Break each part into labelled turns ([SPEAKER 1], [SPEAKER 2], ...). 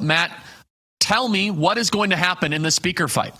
[SPEAKER 1] Matt, tell me what is going to happen in the speaker fight.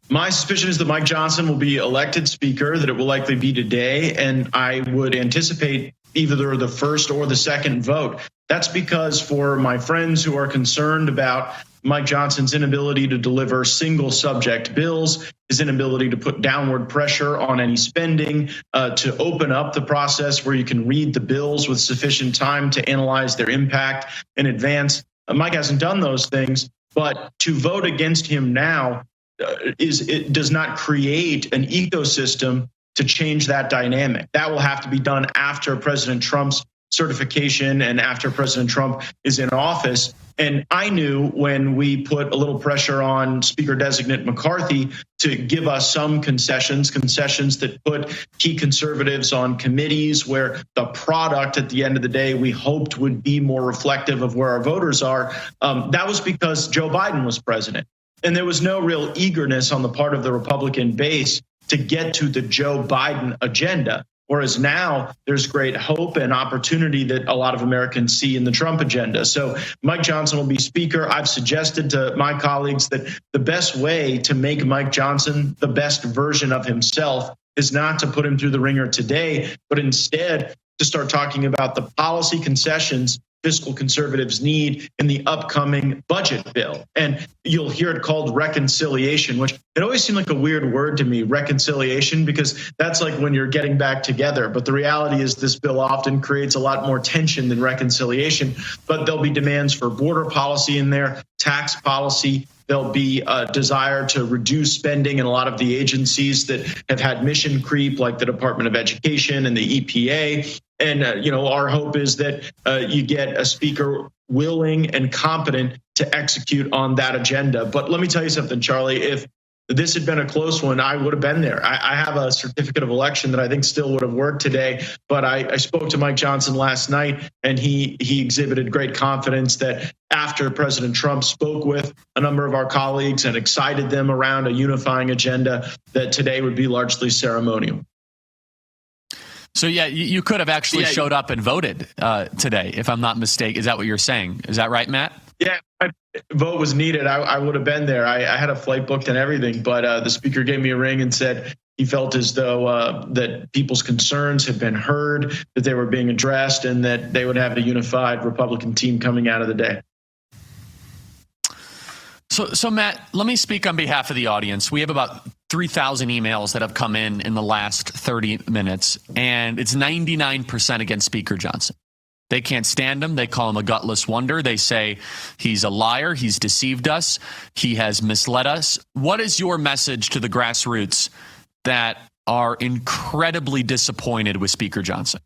[SPEAKER 2] My suspicion is that Mike Johnson will be elected speaker, that it will likely be today, and I would anticipate either the first or the second vote. That's because for my friends who are concerned about Mike Johnson's inability to deliver single subject bills, his inability to put downward pressure on any spending, to open up the process where you can read the bills with sufficient time to analyze their impact in advance. Mike hasn't done those things, but to vote against him now it does not create an ecosystem to change that dynamic. That will have to be done after President Trump's certification and after President Trump is in office. And I knew when we put a little pressure on Speaker-designate McCarthy to give us some concessions that put key conservatives on committees where the product at the end of the day we hoped would be more reflective of where our voters are. That was because Joe Biden was president. And there was no real eagerness on the part of the Republican base to get to the Joe Biden agenda. Whereas now there's great hope and opportunity that a lot of Americans see in the Trump agenda. So Mike Johnson will be speaker. I've suggested to my colleagues that the best way to make Mike Johnson the best version of himself is not to put him through the ringer today, but instead to start talking about the policy concessions fiscal conservatives need in the upcoming budget bill. And you'll hear it called reconciliation, which it always seemed like a weird word to me, reconciliation, because that's like when you're getting back together. But the reality is this bill often creates a lot more tension than reconciliation. But there'll be demands for border policy in there, tax policy. There'll be a desire to reduce spending in a lot of the agencies that have had mission creep, like the Department of Education and the EPA. And, our hope is that you get a speaker willing and competent to execute on that agenda. But let me tell you something, Charlie, if this had been a close one, I would have been there. I have a certificate of election that I think still would have worked today. But I spoke to Mike Johnson last night, and he exhibited great confidence that after President Trump spoke with a number of our colleagues and excited them around a unifying agenda, that today would be largely ceremonial.
[SPEAKER 1] So, yeah, you could have actually showed up and voted today, if I'm not mistaken. Is that what you're saying? Is that right, Matt?
[SPEAKER 2] Yeah, my vote was needed. I would have been there. I had a flight booked and everything, but the speaker gave me a ring and said he felt as though that people's concerns had been heard, that they were being addressed, and that they would have a unified Republican team coming out of the day.
[SPEAKER 1] So Matt, let me speak on behalf of the audience. We have about 3,000 emails that have come in the last 30 minutes, and it's 99% against Speaker Johnson. They can't stand him. They call him a gutless wonder. They say he's a liar. He's deceived us. He has misled us. What is your message to the grassroots that are incredibly disappointed with Speaker Johnson?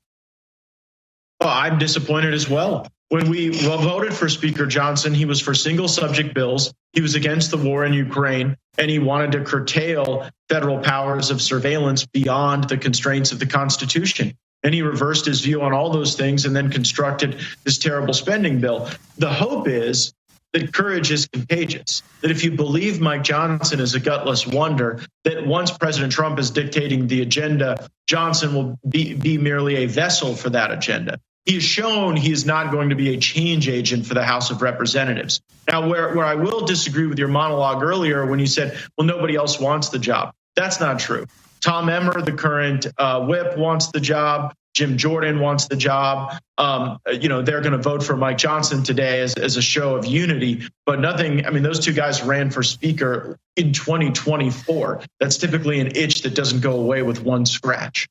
[SPEAKER 2] Well, I'm disappointed as well. When we voted for Speaker Johnson, he was for single subject bills. He was against the war in Ukraine, and he wanted to curtail federal powers of surveillance beyond the constraints of the Constitution. And he reversed his view on all those things and then constructed this terrible spending bill. The hope is that courage is contagious, that if you believe Mike Johnson is a gutless wonder, that once President Trump is dictating the agenda, Johnson will be merely a vessel for that agenda. He has shown he is not going to be a change agent for the House of Representatives. Now, where I will disagree with your monologue earlier when you said, well, nobody else wants the job. That's not true. Tom Emmer, the current whip, wants the job. Jim Jordan wants the job. They're going to vote for Mike Johnson today as a show of unity, but nothing. I mean, those two guys ran for speaker in 2024. That's typically an itch that doesn't go away with one scratch.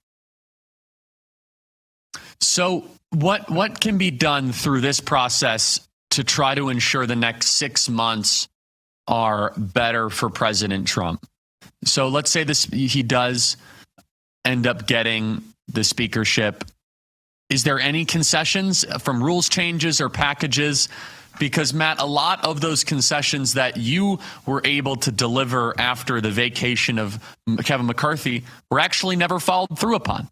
[SPEAKER 1] So what can be done through this process to try to ensure the next 6 months are better for President Trump? So let's say he does end up getting the speakership. Is there any concessions from rules changes or packages? Because, Matt, a lot of those concessions that you were able to deliver after the vacation of Kevin McCarthy were actually never followed through upon.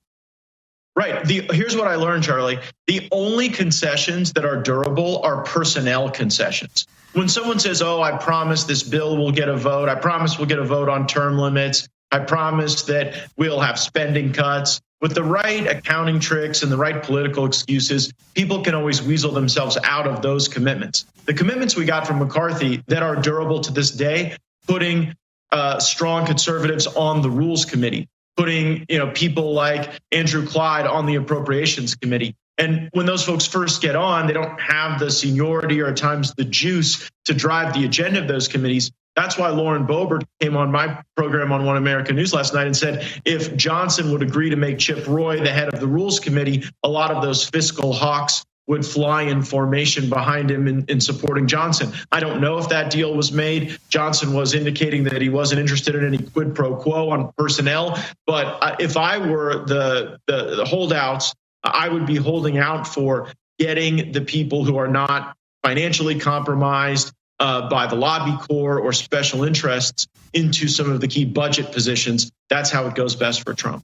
[SPEAKER 2] Right. Here's what I learned, Charlie. The only concessions that are durable are personnel concessions. When someone says, oh, I promise this bill will get a vote, I promise we'll get a vote on term limits, I promise that we'll have spending cuts. With the right accounting tricks and the right political excuses, people can always weasel themselves out of those commitments. The commitments we got from McCarthy that are durable to this day, putting strong conservatives on the Rules Committee, putting people like Andrew Clyde on the Appropriations Committee. And when those folks first get on, they don't have the seniority or at times the juice to drive the agenda of those committees. That's why Lauren Boebert came on my program on One American News last night and said, if Johnson would agree to make Chip Roy the head of the Rules Committee, a lot of those fiscal hawks would fly in formation behind him in supporting Johnson. I don't know if that deal was made. Johnson was indicating that he wasn't interested in any quid pro quo on personnel. But if I were the holdouts, I would be holding out for getting the people who are not financially compromised by the lobby corps or special interests into some of the key budget positions. That's how it goes best for Trump.